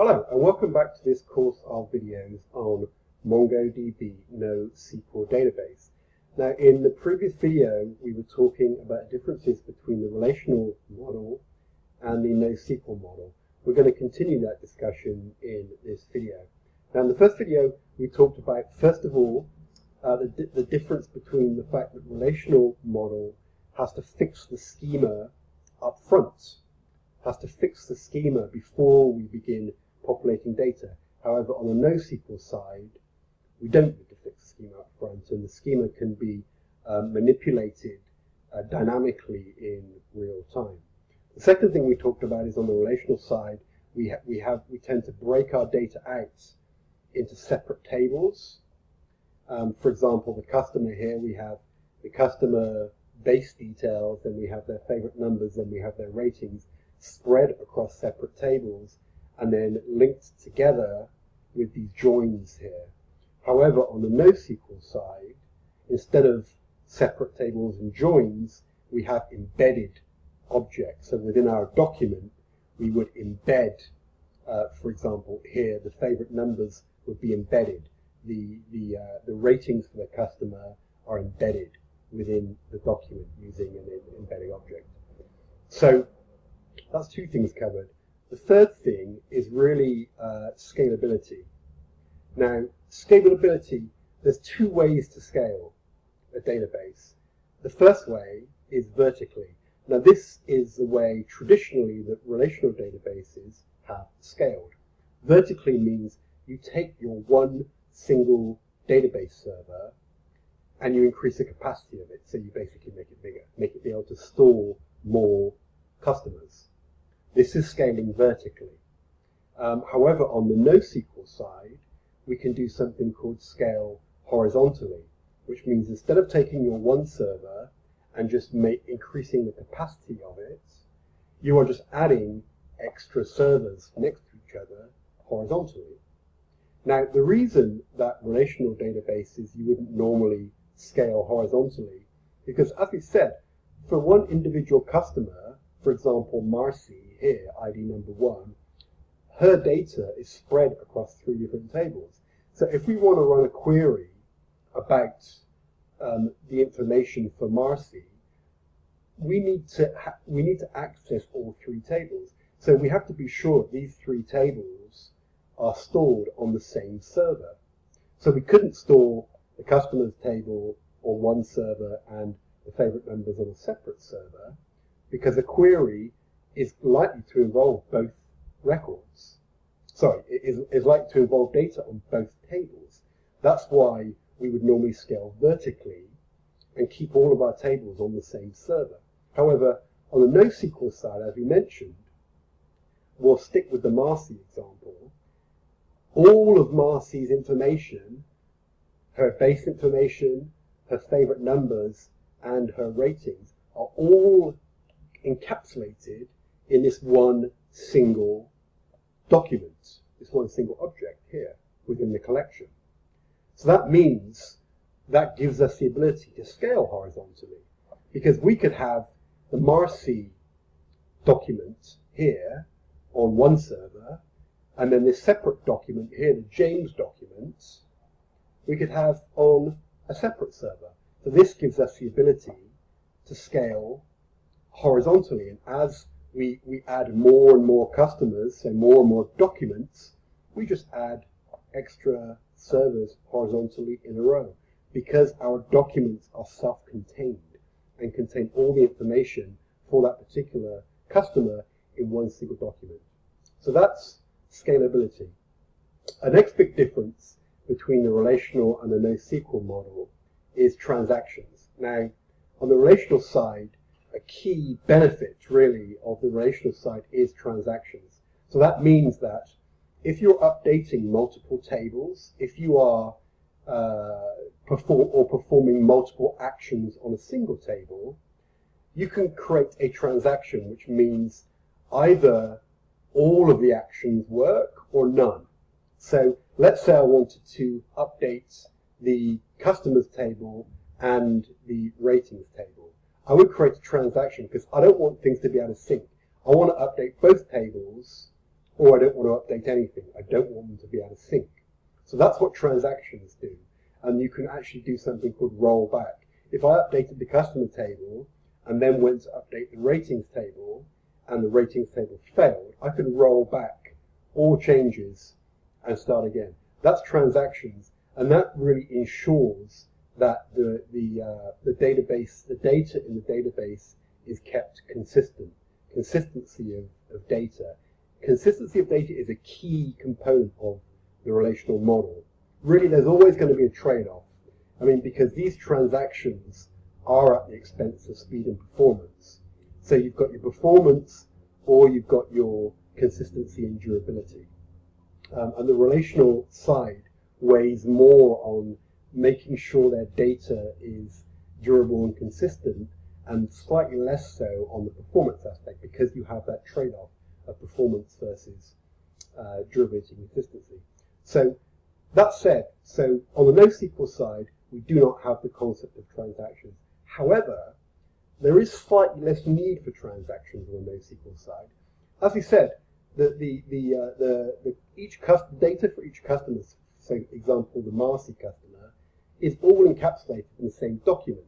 Hello and welcome back to this course of videos on MongoDB NoSQL database. Now in the previous video we were talking about differences between the relational model and the NoSQL model. We're going to continue that discussion in this video. Now in the first video we talked about, first of all, the difference between the fact that relational model has to fix the schema up front, has to fix the schema before we begin populating data. However, on the NoSQL side, we don't need to fix the schema up front, and the schema can be manipulated dynamically in real time. The second thing we talked about is on the relational side, we tend to break our data out into separate tables. For example, the customer here, we have the customer base details, then we have their favorite numbers, then we have their ratings spread across separate tables and then linked together with these joins here. However, on the NoSQL side, instead of separate tables and joins, we have embedded objects. So within our document, we would embed, for example, here the favorite numbers would be embedded. The ratings for the customer are embedded within the document using an embedding object. So that's two things covered. The third thing is really scalability. Now, scalability, there's two ways to scale a database. The first way is vertically. Now, this is the way traditionally that relational databases have scaled. Vertically means you take your one single database server and you increase the capacity of it, so you basically make it bigger, make it be able to store more customers. This is scaling vertically. However, on the NoSQL side, we can do something called scale horizontally, which means instead of taking your one server and just increasing the capacity of it, you are just adding extra servers next to each other horizontally. Now, the reason that relational databases you wouldn't normally scale horizontally, because as we said, for one individual customer, for example, Marcy here, ID number 1, her data is spread across 3 different tables. So if we want to run a query about the information for Marcy, we need to access all 3 tables. So we have to be sure these 3 tables are stored on the same server. So we couldn't store the customers table on one server and the favorite numbers on a separate server, because a query is likely to involve both records. Sorry, it is likely to involve data on both tables. That's why we would normally scale vertically and keep all of our tables on the same server. However, on the NoSQL side, as we mentioned, we'll stick with the Marcy example. All of Marcy's information, her base information, her favorite numbers, and her ratings are all encapsulated in this one single document, this one single object here within the collection. So that means that gives us the ability to scale horizontally, because we could have the Marcy document here on one server, and then this separate document here, the James document, we could have on a separate server. So this gives us the ability to scale horizontally, and as we add more and more customers, so more and more documents, we just add extra servers horizontally in a row, because our documents are self-contained and contain all the information for that particular customer in one single document. So that's scalability. A next big difference between the relational and the NoSQL model is transactions. Now, on the relational side, a key benefit really of the relational side is transactions. So that means that if you're updating multiple tables, if you are performing multiple actions on a single table, you can create a transaction, which means either all of the actions work or none. So let's say I wanted to update the customers table and the ratings table. I would create a transaction because I don't want things to be out of sync. I want to update both tables or I don't want to update anything. I don't want them to be out of sync. So that's what transactions do. And you can actually do something called rollback. If I updated the customer table and then went to update the ratings table and the ratings table failed, I could roll back all changes and start again. That's transactions, and that really ensures that the database, the data in the database is kept consistent. Consistency of data. Consistency of data is a key component of the relational model. Really, there's always going to be a trade-off. I mean, because these transactions are at the expense of speed and performance. So you've got your performance or you've got your consistency and durability. And the relational side weighs more on making sure their data is durable and consistent, and slightly less so on the performance aspect, because you have that trade-off of performance versus durability and consistency. So that said, so on the NoSQL side, we do not have the concept of transactions. However, there is slightly less need for transactions on the NoSQL side. As we said, data for each customer, so example, the Marcy customer, is all encapsulated in the same document.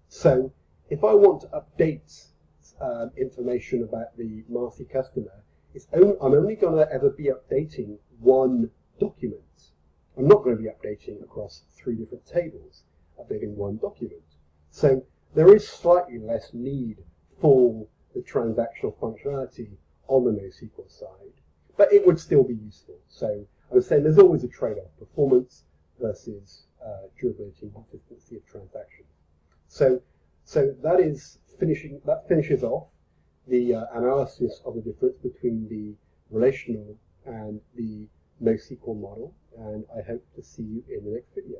So if I want to update information about the Marcy customer, I'm only going to ever be updating one document. I'm not going to be updating across 3 different tables, updating one document. So there is slightly less need for the transactional functionality on the NoSQL side, but it would still be useful. So I was saying there's always a trade-off, performance versus durability and consistency of transactions. So that finishes off the analysis of the difference between the relational and the NoSQL model, and I hope to see you in the next video.